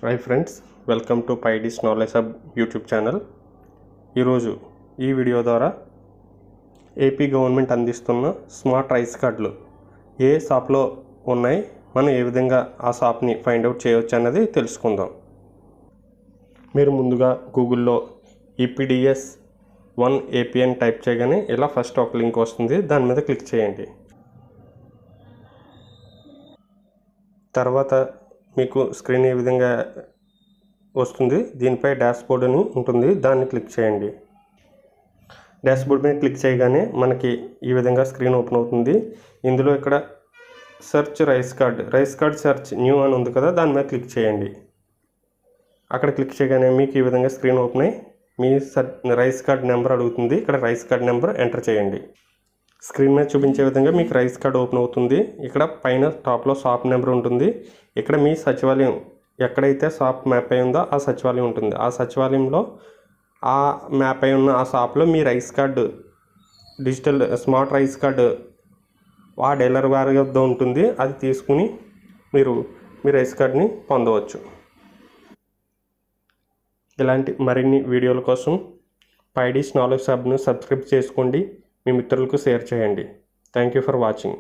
Hi friends, welcome to Paidis knowledge hub YouTube channel. ఈరోజు ఈ వీడియో ద్వారా ఏపీ గవర్నమెంట్ అందిస్తున్న స్మార్ట్ రైస్ కార్డులు ఏ షాప్లో ఉన్నాయి, మనం ఏ విధంగా ఆ షాప్ని ఫైండ్ అవుట్ చేయవచ్చు అన్నది తెలుసుకుందాం. మీరు ముందుగా గూగుల్లో ఈపీడిఎస్ 1 ఏపీ అని టైప్ చేయగానే ఇలా ఫస్ట్ ఒక లింక్ వస్తుంది, దాని మీద క్లిక్ చేయండి. తర్వాత మీకు స్క్రీన్ ఏ విధంగా వస్తుంది, దీనిపై డాష్బోర్డ్ అని ఉంటుంది, దాన్ని క్లిక్ చేయండి. డాష్బోర్డ్ మీద క్లిక్ చేయగానే మనకి ఈ విధంగా స్క్రీన్ ఓపెన్ అవుతుంది. ఇందులో ఇక్కడ search rice card search new అని ఉంది కదా, దాని మీద క్లిక్ చేయండి. అక్కడ క్లిక్ చేయగానే మీకు ఈ విధంగా స్క్రీన్ ఓపెన్ అయ్యి మీ రైస్ కార్డ్ నెంబర్ అడుగుతుంది. ఇక్కడ రైస్ కార్డ్ నెంబర్ ఎంటర్ చేయండి. స్క్రీన్ మీద చూపించే విధంగా మీకు రైస్ కార్డ్ ఓపెన్ అవుతుంది. ఇక్కడ పైన టాప్లో షాప్ నెంబర్ ఉంటుంది. ఇక్కడ మీ సచివాలయం ఎక్కడైతే షాప్ మ్యాప్ అయి ఉందో ఆ సచివాలయం ఉంటుంది. ఆ సచివాలయంలో ఆ మ్యాప్ అయి ఉన్న ఆ షాప్లో మీ rice card digital smart rice card ఆ డీలర్ వారి వద్ద ఉంటుంది. అది తీసుకుని మీరు మీ రైస్ కార్డ్ని పొందవచ్చు. ఇలాంటి మరిన్ని వీడియోల కోసం పైడిస్ నాలెడ్జ్ హబ్ను సబ్స్క్రైబ్ చేసుకోండి. మీ మిత్రులకు షేర్ చేయండి. Thank you for watching.